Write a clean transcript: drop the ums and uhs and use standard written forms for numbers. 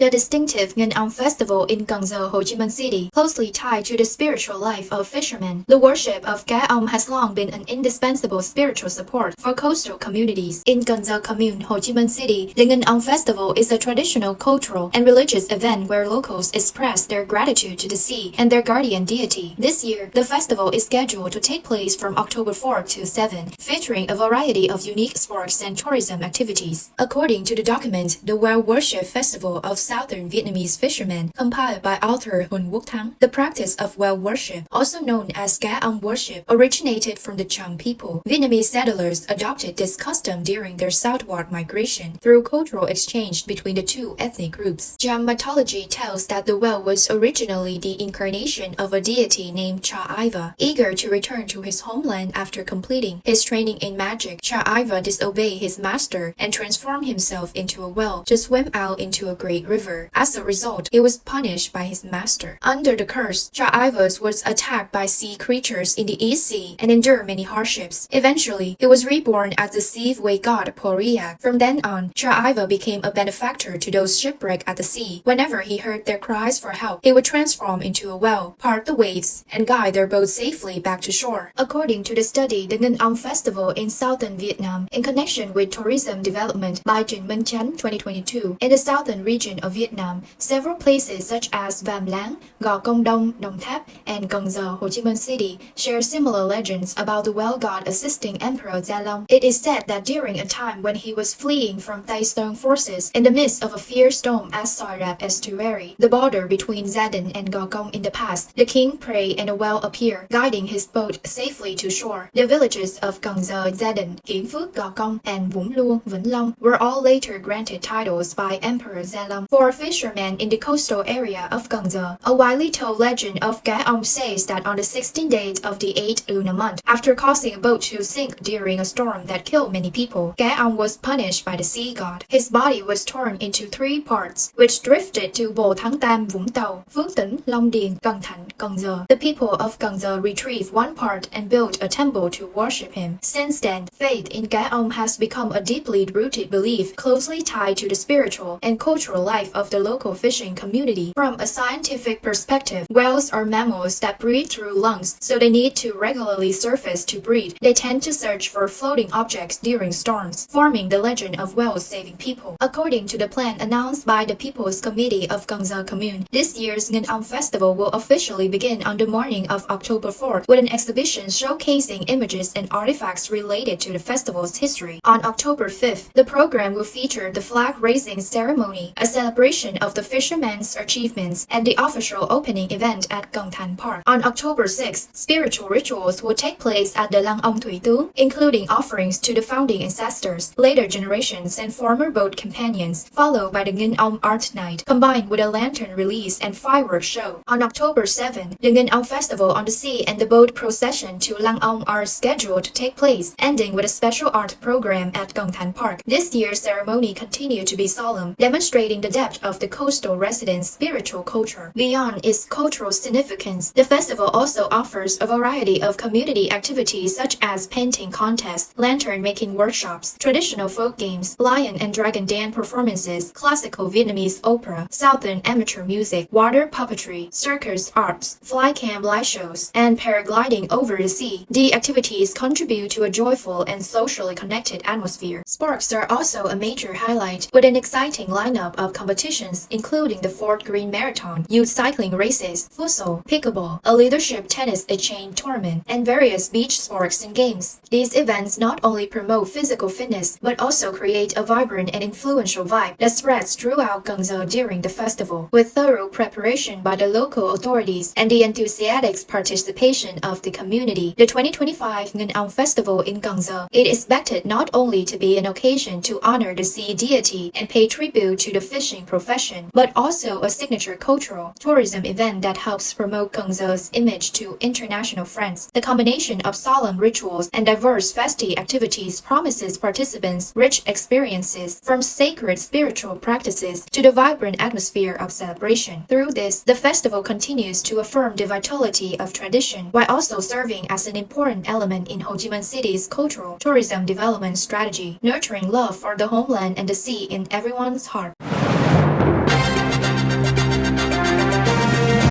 The distinctive Nghinh Ong Festival in Can Gio, Ho Chi Minh City, closely tied to the spiritual life of fishermen. The worship of Ca Ong has long been an indispensable spiritual support for coastal communities. In Can Gio Commune, Ho Chi Minh City, the Nghinh Ong Festival is a traditional cultural and religious event where locals express their gratitude to the sea and their guardian deity. This year, the festival is scheduled to take place from October 4 to 7, featuring a variety of unique sports and tourism activities. According to the document, the Well Worship Festival of Southern Vietnamese Fishermen, compiled by author Huỳnh Quốc Thắng, the practice of well worship, also known as Ca Ong worship, originated from the Cham people. Vietnamese settlers adopted this custom during their southward migration through cultural exchange between the two ethnic groups. Cham mythology tells that the well was originally the incarnation of a deity named Cha Iva. Eager to return to his homeland after completing his training in magic, Cha Iva disobeyed his master and transformed himself into a well to swim out into a great river. As a result, he was punished by his master. Under the curse, Cha Iva was attacked by sea creatures in the East Sea and endured many hardships. Eventually, he was reborn as the seaway god Poriak. From then on, Cha Iva became a benefactor to those shipwrecked at the sea. Whenever he heard their cries for help, he would transform into a well, part the waves, and guide their boat safely back to shore. According to the study, the Nghinh Ong Festival in southern Vietnam, in connection with tourism development by Chi Minh 2022, in the southern region of Vietnam, several places such as Vam Lang, Gò Công Đông, Đồng Tháp, and Can Gio, Ho Chi Minh City share similar legends about the well god assisting Emperor Gia Long. It is said that during a time when he was fleeing from Tay Stone forces in the midst of a fierce storm at Soi Rap estuary, the border between Gia Đình and Gò Công in the past, the king prayed and a well appeared, guiding his boat safely to shore. The villages of Can Gio, Gia Đình, Hiển Phước, Gò Công, and Vũng Luông, Vĩnh Long were all later granted titles by Emperor Gia Long. For fishermen in the coastal area of Can Gio, a widely told legend of Ca Ong says that on the 16th day of the 8th lunar month, after causing a boat to sink during a storm that killed many people, Ca Ong was punished by the sea god. His body was torn into 3 parts, which drifted to Bồ Tháng Tam, Vũng Tàu, Phước Tỉnh, Long Điền, Cần Thạnh, Can Gio. The people of Can Gio retrieved one part and built a temple to worship him. Since then, faith in Ca Ong has become a deeply rooted belief closely tied to the spiritual and cultural life of the local fishing community. From a scientific perspective, whales are mammals that breathe through lungs, so they need to regularly surface to breathe. They tend to search for floating objects during storms, forming the legend of whales saving people. According to the plan announced by the People's Committee of Can Gio Commune, this year's Nghinh Ong Festival will officially begin on the morning of October 4th with an exhibition showcasing images and artifacts related to the festival's history. On October 5th, the program will feature the flag raising ceremony, a celebration of the fishermen's achievements, and the official opening event at Can Than Park. On October 6th, spiritual rituals will take place at the Lang Ong Thủy Tu, including offerings to the founding ancestors, later generations, and former boat companions, followed by the Nghinh Ong Art Night, combined with a lantern release and fireworks show. On October 7th, the Nghinh Ong Festival on the Sea and the boat procession to Lang Ong are scheduled to take place, ending with a special art program at Can Than Park. This year's ceremony continued to be solemn, demonstrating the depth of the coastal residents' spiritual culture. Beyond its cultural significance, the festival also offers a variety of community activities such as painting contests, lantern-making workshops, traditional folk games, lion and dragon dance performances, classical Vietnamese opera, southern amateur music, water puppetry, circus arts, fly cam light shows, and paragliding over the sea. The activities contribute to a joyful and socially connected atmosphere. Sports are also a major highlight, with an exciting lineup of competitions including the Fort Greene Marathon, youth cycling races, futsal, pickleball, a leadership tennis chain tournament, and various beach sports and games. These events not only promote physical fitness, but also create a vibrant and influential vibe that spreads throughout Can Gio during the festival. With thorough preparation by the local authorities and the enthusiastic participation of the community, the 2025 Nghinh Ong Festival in Can Gio is expected not only to be an occasion to honor the sea deity and pay tribute to the fishing profession, but also a signature cultural tourism event that helps promote Can Gio's image to international friends. The combination of solemn rituals and diverse festive activities promises participants rich experiences, from sacred spiritual practices to the vibrant atmosphere of celebration. Through this, the festival continues to affirm the vitality of tradition while also serving as an important element in Ho Chi Minh City's cultural tourism development strategy, nurturing love for the homeland and the sea in everyone's heart.